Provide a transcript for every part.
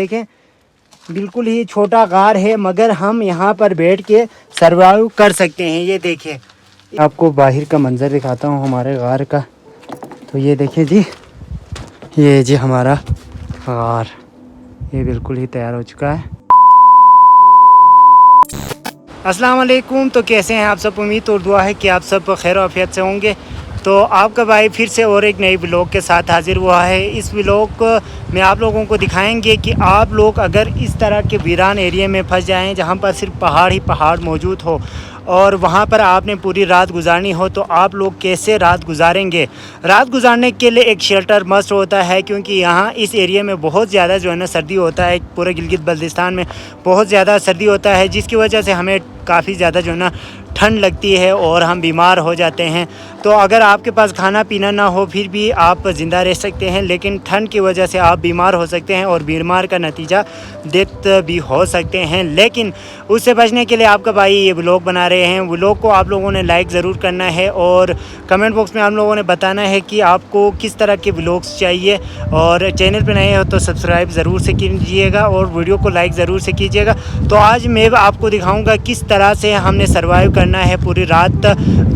देखें बिल्कुल ही छोटा गार है मगर हम यहाँ पर बैठ के सर्वाइव कर सकते हैं। ये देखें, आपको बाहर का मंजर दिखाता हूँ हमारे गार का। तो ये देखें जी, ये जी हमारा गार, ये बिल्कुल ही तैयार हो चुका है। अस्सलाम वालेकुम। तो कैसे हैं आप सब? उम्मीद और दुआ है कि आप सब खैर आफियत से होंगे। तो आपका भाई फिर से और एक नई व्लॉग के साथ हाजिर हुआ है। इस व्लॉग में आप लोगों को दिखाएंगे कि आप लोग अगर इस तरह के वीरान एरिया में फंस जाएं जहां पर सिर्फ पहाड़ ही पहाड़ मौजूद हो और वहां पर आपने पूरी रात गुजारनी हो, तो आप लोग कैसे रात गुजारेंगे। रात गुजारने के लिए एक शेल्टर मस्ट होता है, क्योंकि यहाँ इस एरिया में बहुत ज़्यादा जो है ना सर्दी होता है। पूरे गिलगित बल्तिस्तान में बहुत ज़्यादा सर्दी होता है, जिसकी वजह से हमें काफ़ी ज़्यादा जो है ना ठंड लगती है और हम बीमार हो जाते हैं। तो अगर आपके पास खाना पीना ना हो फिर भी आप ज़िंदा रह सकते हैं, लेकिन ठंड की वजह से आप बीमार हो सकते हैं और बीमार का नतीजा डेथ भी हो सकते हैं। लेकिन उससे बचने के लिए आपका भाई ये व्लॉग बना रहे हैं। व्लॉग को आप लोगों ने लाइक ज़रूर करना है और कमेंट बॉक्स में आप लोगों ने बताना है कि आपको किस तरह के व्लॉग्स चाहिए। और चैनल पर नए हो तो सब्सक्राइब ज़रूर से कीजिएगा और वीडियो को लाइक ज़रूर से कीजिएगा। तो आज मैं आपको दिखाऊँगा किस तरह से हमने सर्वाइव करना है पूरी रात।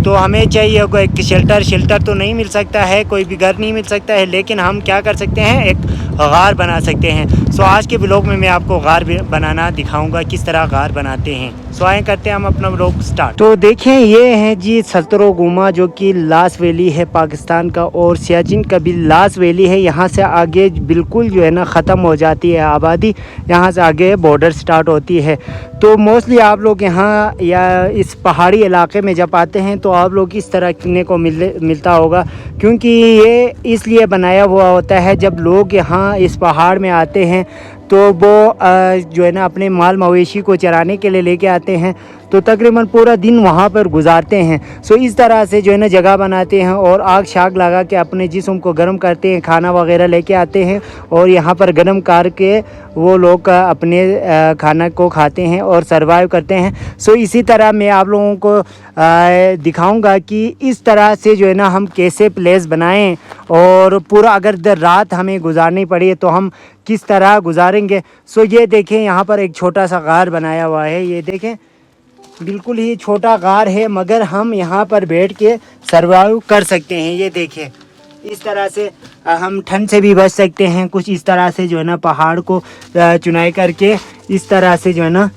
तो हमें चाहिए होगा एक शेल्टर तो नहीं मिल सकता है, कोई भी घर नहीं मिल सकता है, लेकिन हम क्या कर सकते हैं, एक गार बना सकते हैं। सो आज के व्लॉग में मैं आपको गार बनाना दिखाऊंगा किस तरह गार बनाते हैं। सो आए करते हैं हम अपना व्लॉग स्टार्ट। तो देखें ये है जी सत्रो गुमा, जो कि लास वैली है पाकिस्तान का, और सियाचिन का भी लास वैली है। यहाँ से आगे बिल्कुल जो है ना ख़त्म हो जाती है आबादी, यहाँ से आगे बॉर्डर स्टार्ट होती है। तो मोस्टली आप लोग यहाँ या इस पहाड़ी इलाके में जब आते हैं तो आप लोग इस तरह देखने को मिलता होगा, क्योंकि ये इसलिए बनाया हुआ होता है जब लोग यहाँ इस पहाड़ में आते हैं तो वो जो है ना अपने माल मवेशी को चराने के लिए लेके आते हैं, तो तकरीबन पूरा दिन वहाँ पर गुजारते हैं। सो इस तरह से जो है ना जगह बनाते हैं और आग शाग लगा के अपने जिस्म को गर्म करते हैं, खाना वगैरह लेके आते हैं और यहाँ पर गर्म करके वो लोग अपने खाना को खाते हैं और सर्वाइव करते हैं। सो इसी तरह मैं आप लोगों को दिखाऊंगा कि इस तरह से जो है ना हम कैसे प्लेस बनाएं और पूरा अगर रात हमें गुजारनी पड़ी तो हम किस तरह गुजारेंगे। सो ये देखें, यहाँ पर एक छोटा सा गार बनाया हुआ है। ये देखें बिल्कुल ही छोटा गार है मगर हम यहाँ पर बैठ के सर्वाइव कर सकते हैं। ये देखें इस तरह से हम ठंड से भी बच सकते हैं। कुछ इस तरह से जो है ना पहाड़ को चुनाई करके इस तरह से जो है ना,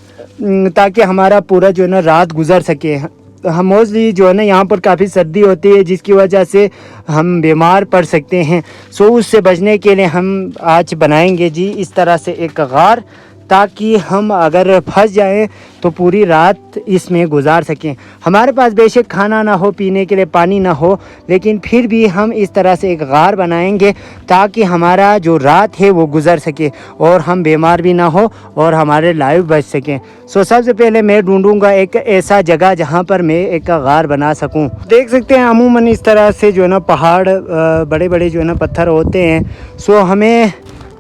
ताकि हमारा पूरा जो है ना रात गुजर सके। हम मोस्टली जो है ना यहाँ पर काफ़ी सर्दी होती है, जिसकी वजह से हम बीमार पड़ सकते हैं। सो उससे बचने के लिए हम आज बनाएंगे जी इस तरह से एक गार, ताकि हम अगर फंस जाएं तो पूरी रात इसमें गुजार सकें। हमारे पास बेशक खाना ना हो, पीने के लिए पानी ना हो, लेकिन फिर भी हम इस तरह से एक गार बनाएंगे ताकि हमारा जो रात है वो गुजर सके और हम बीमार भी ना हो और हमारे लाइफ बच सकें। सो सबसे पहले मैं ढूंढूंगा एक ऐसा जगह जहां पर मैं एक गार बना सकूं। देख सकते हैं अमूमन इस तरह से जो है ना पहाड़ बड़े बड़े जो है ना पत्थर होते हैं। सो हमें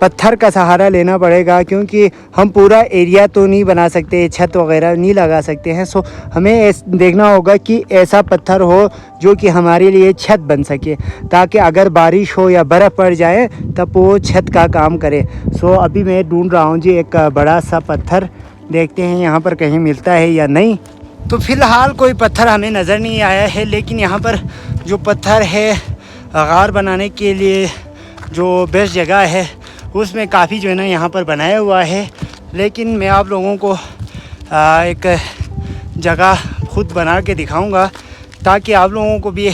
पत्थर का सहारा लेना पड़ेगा, क्योंकि हम पूरा एरिया तो नहीं बना सकते, छत वगैरह नहीं लगा सकते हैं। सो हमें देखना होगा कि ऐसा पत्थर हो जो कि हमारे लिए छत बन सके, ताकि अगर बारिश हो या बर्फ़ पड़ जाए तब वो छत का काम करे। सो अभी मैं ढूंढ रहा हूँ जी एक बड़ा सा पत्थर, देखते हैं यहाँ पर कहीं मिलता है या नहीं। तो फ़िलहाल कोई पत्थर हमें नज़र नहीं आया है, लेकिन यहाँ पर जो पत्थर है गार बनाने के लिए जो बेस्ट जगह है उसमें काफ़ी जो है ना यहाँ पर बनाया हुआ है। लेकिन मैं आप लोगों को एक जगह खुद बना के दिखाऊंगा ताकि आप लोगों को भी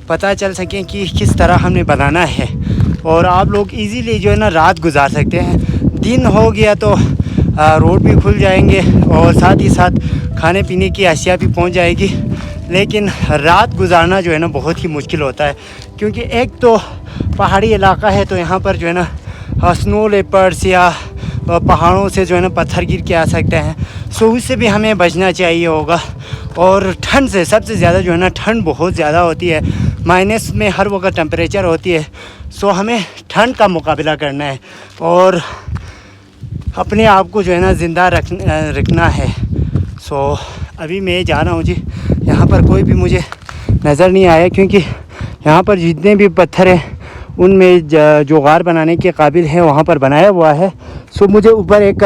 पता चल सके कि किस तरह हमने बनाना है और आप लोग इजीली जो है ना रात गुजार सकते हैं। दिन हो गया तो रोड भी खुल जाएंगे और साथ ही साथ खाने पीने की अशिया भी पहुंच जाएगी, लेकिन रात गुजारना जो है ना बहुत ही मुश्किल होता है, क्योंकि एक तो पहाड़ी इलाका है तो यहाँ पर जो है ना स्नो लेपर्ड्स या पहाड़ों से जो है ना पत्थर गिर के आ सकते हैं। सो उससे भी हमें बचना चाहिए होगा। और ठंड से सबसे ज़्यादा जो है ना ठंड बहुत ज़्यादा होती है, माइनस में हर वक्त टेम्परेचर होती है। सो हमें ठंड का मुकाबला करना है और अपने आप को जो है ना ज़िंदा रखना है। सो अभी मैं जा रहा हूँ जी, यहाँ पर कोई भी मुझे नज़र नहीं आया, क्योंकि यहाँ पर जितने भी पत्थर हैं उनमें जो गार बनाने के काबिल है वहाँ पर बनाया हुआ है। सो मुझे ऊपर एक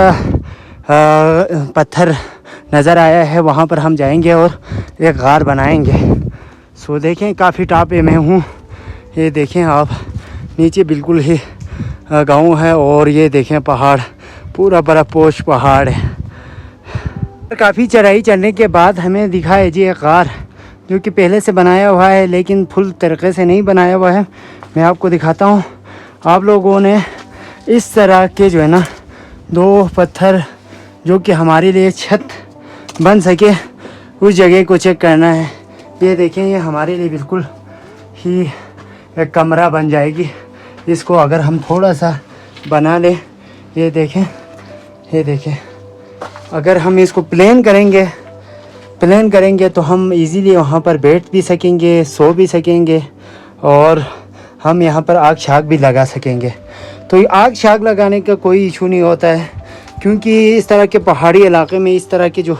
पत्थर नज़र आया है, वहाँ पर हम जाएंगे और एक गार बनाएंगे। सो देखें काफ़ी टॉप पे मैं हूँ, ये देखें आप, नीचे बिल्कुल ही गाँव है और ये देखें पहाड़, पूरा बर्फपोश पहाड़ है। काफ़ी चढ़ाई चढ़ने के बाद हमें दिखा है जी एक गार, जो कि पहले से बनाया हुआ है लेकिन फुल तरीके से नहीं बनाया हुआ है। मैं आपको दिखाता हूँ। आप लोगों ने इस तरह के जो है ना 2 पत्थर जो कि हमारे लिए छत बन सके उस जगह को चेक करना है। ये देखें, ये हमारे लिए बिल्कुल ही एक कमरा बन जाएगी। इसको अगर हम थोड़ा सा बना लें, ये देखें, ये देखें, अगर हम इसको प्लेन करेंगे तो हम इजीली वहाँ पर बैठ भी सकेंगे, सो भी सकेंगे और हम यहाँ पर आग शाग भी लगा सकेंगे। तो ये आग शाग लगाने का कोई इशू नहीं होता है, क्योंकि इस तरह के पहाड़ी इलाके में इस तरह के जो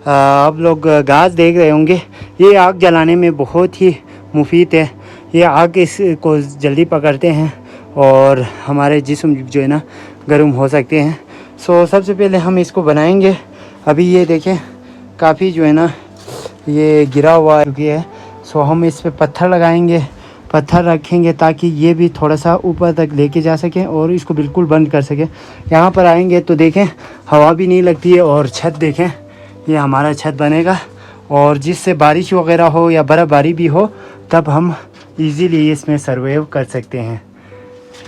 आप लोग घास देख रहे होंगे, ये आग जलाने में बहुत ही मुफीद है। ये आग इसको जल्दी पकड़ते हैं और हमारे जिस्म जो है ना गर्म हो सकते हैं। सो सबसे पहले हम इसको बनाएंगे। अभी ये देखें काफ़ी जो है ना ये गिरा हुआ है। सो हम इस पे पत्थर लगाएंगे, पत्थर रखेंगे ताकि ये भी थोड़ा सा ऊपर तक लेके जा सकें और इसको बिल्कुल बंद कर सकें। यहाँ पर आएंगे तो देखें हवा भी नहीं लगती है और छत देखें, ये हमारा छत बनेगा और जिससे बारिश वगैरह हो या बर्फ़बारी भी हो तब हम इजीली इसमें सर्वाइव कर सकते हैं।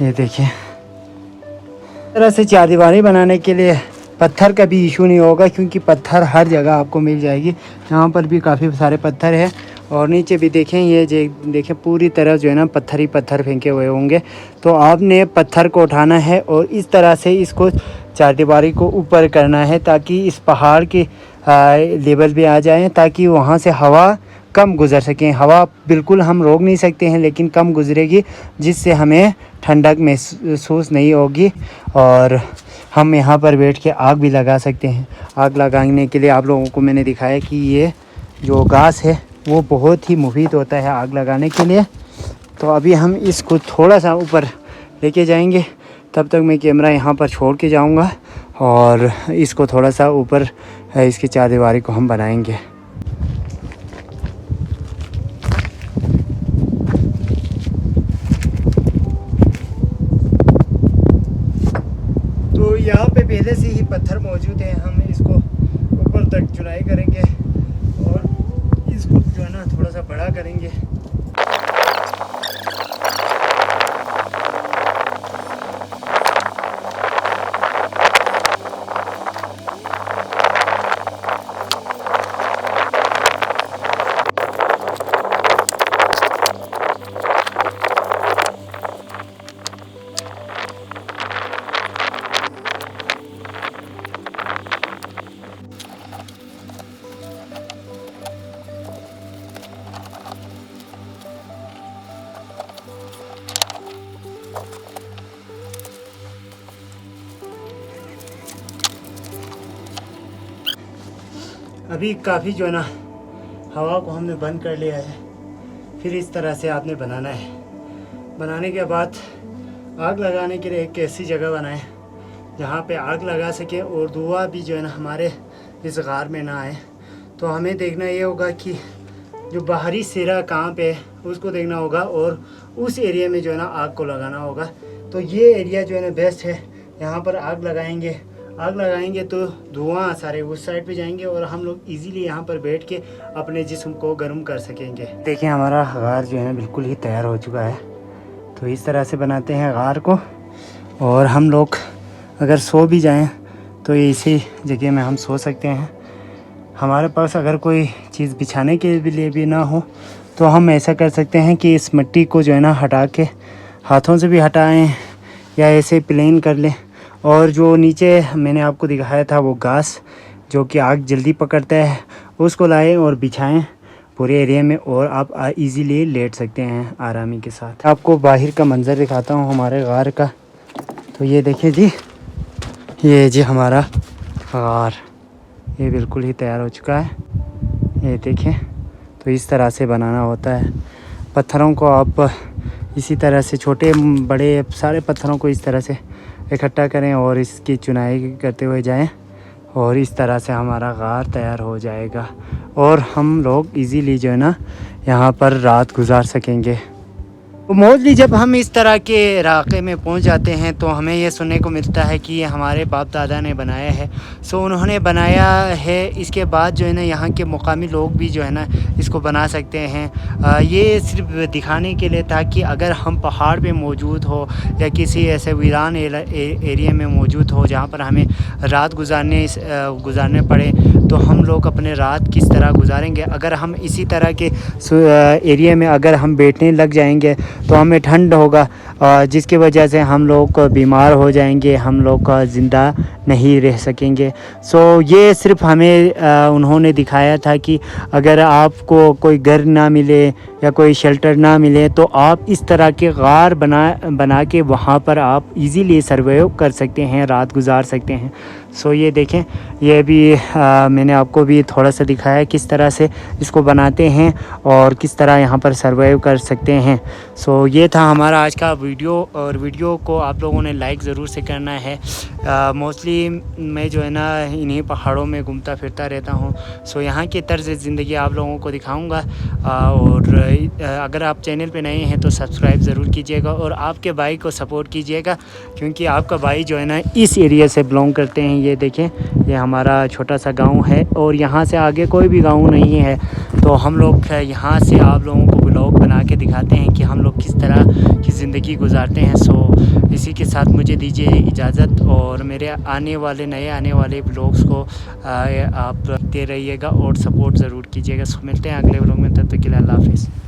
ये देखिए, इस तरह से चारदीवारी बनाने के लिए पत्थर का भी इशू नहीं होगा, क्योंकि पत्थर हर जगह आपको मिल जाएगी। यहाँ पर भी काफ़ी सारे पत्थर है और नीचे भी देखें, ये देखें पूरी तरह जो है ना पत्थर ही पत्थर फेंके हुए होंगे। तो आपने पत्थर को उठाना है और इस तरह से इसको चारदीवारी को ऊपर करना है ताकि इस पहाड़ के लेवल पे आ जाए, ताकि वहाँ से हवा कम गुज़र सकें। हवा बिल्कुल हम रोक नहीं सकते हैं लेकिन कम गुज़रेगी, जिससे हमें ठंडक महसूस नहीं होगी और हम यहाँ पर बैठ के आग भी लगा सकते हैं। आग लगाने के लिए आप लोगों को मैंने दिखाया कि ये जो घास है वो बहुत ही मुफीद होता है आग लगाने के लिए। तो अभी हम इसको थोड़ा सा ऊपर लेके जाएंगे, तब तक मैं कैमरा यहाँ पर छोड़ के जाऊँगा और इसको थोड़ा सा ऊपर इसकी चारदीवारी को हम बनाएंगे। तो यहाँ पे पहले से ही पत्थर मौजूद हैं, हम इसको ऊपर तक चुनाई करेंगे और इसको जो है ना थोड़ा सा बड़ा करेंगे। अभी काफ़ी जो है ना हवा को हमने बंद कर लिया है। फिर इस तरह से आपने बनाना है। बनाने के बाद आग लगाने के लिए एक ऐसी जगह बनाएं जहाँ पे आग लगा सके और धुआं भी जो है ना हमारे इस गार में ना आए। तो हमें देखना ये होगा कि जो बाहरी सिरा कहाँ पे है उसको देखना होगा और उस एरिया में जो है ना आग को लगाना होगा। तो ये एरिया जो है ना बेस्ट है, यहाँ पर आग लगाएंगे। आग लगाएंगे तो धुआं सारे उस साइड पे जाएंगे और हम लोग इजीली यहाँ पर बैठ के अपने जिस्म को गर्म कर सकेंगे। देखिए हमारा गार जो है बिल्कुल ही तैयार हो चुका है। तो इस तरह से बनाते हैं गार को और हम लोग अगर सो भी जाएं तो इसी जगह में हम सो सकते हैं। हमारे पास अगर कोई चीज़ बिछाने के लिए भी ना हो तो हम ऐसा कर सकते हैं कि इस मिट्टी को जो है ना हटा के हाथों से भी हटाएं या ऐसे प्लेन कर लें। और जो नीचे मैंने आपको दिखाया था वो घास जो कि आग जल्दी पकड़ता है उसको लाएं और बिछाएं पूरे एरिया में और आप इजीली लेट सकते हैं आरामी के साथ। आपको बाहर का मंज़र दिखाता हूँ हमारे गार का। तो ये देखिए जी, ये जी हमारा गार, ये बिल्कुल ही तैयार हो चुका है। ये देखें, तो इस तरह से बनाना होता है। पत्थरों को आप इसी तरह से छोटे बड़े सारे पत्थरों को इस तरह से इकट्ठा करें और इसकी चुनाई करते हुए जाएं और इस तरह से हमारा गार तैयार हो जाएगा और हम लोग इजीली जो है ना यहाँ पर रात गुजार सकेंगे। तो मोस्टली जब हम इस तरह के इलाके में पहुंच जाते हैं तो हमें ये सुनने को मिलता है कि ये हमारे बाप दादा ने बनाया है। सो उन्होंने बनाया है, इसके बाद जो है ना यहाँ के मुकामी लोग भी जो है ना इसको बना सकते हैं। ये सिर्फ दिखाने के लिए था कि अगर हम पहाड़ पे मौजूद हो या किसी ऐसे वीरान एरिया में मौजूद हो जहाँ पर हमें रात गुजारने पड़े तो हम लोग अपने रात किस तरह गुजारेंगे। अगर हम इसी तरह के एरिया में अगर हम बैठने लग जाएंगे तो हमें ठंड होगा जिसकी वजह से हम लोग बीमार हो जाएंगे, हम लोग ज़िंदा नहीं रह सकेंगे। सो ये सिर्फ हमें उन्होंने दिखाया था कि अगर आपको कोई घर ना मिले या कोई शेल्टर ना मिले तो आप इस तरह के गार बना के वहाँ पर आप इजीली सर्वाइव कर सकते हैं, रात गुजार सकते हैं। सो ये देखें, ये भी मैंने आपको भी थोड़ा सा दिखाया किस तरह से इसको बनाते हैं और किस तरह यहाँ पर सर्वाइव कर सकते हैं। सो ये था हमारा आज का वीडियो और वीडियो को आप लोगों ने लाइक ज़रूर से करना है। मोस्टली मैं जो है ना इन्हीं पहाड़ों में घूमता फिरता रहता हूँ। सो यहाँ की तर्ज़ ज़िंदगी आप लोगों को दिखाऊँगा और अगर आप चैनल पे नए हैं तो सब्सक्राइब ज़रूर कीजिएगा और आपके भाई को सपोर्ट कीजिएगा क्योंकि आपका भाई जो है ना इस एरिया से बिलोंग करते हैं। ये देखें, ये हमारा छोटा सा गांव है और यहाँ से आगे कोई भी गांव नहीं है। तो हम लोग यहाँ से आप लोगों को ब्लॉग बना के दिखाते हैं कि हम लोग किस तरह की ज़िंदगी गुजारते हैं। सो इसी के साथ मुझे दीजिए इजाज़त और मेरे नए आने वाले ब्लॉग्स को आप देखते रहिएगा और सपोर्ट ज़रूर कीजिएगा। सो मिलते हैं अगले ब्लॉग में, तब तक के लिए अल्लाह हाफ़िज़।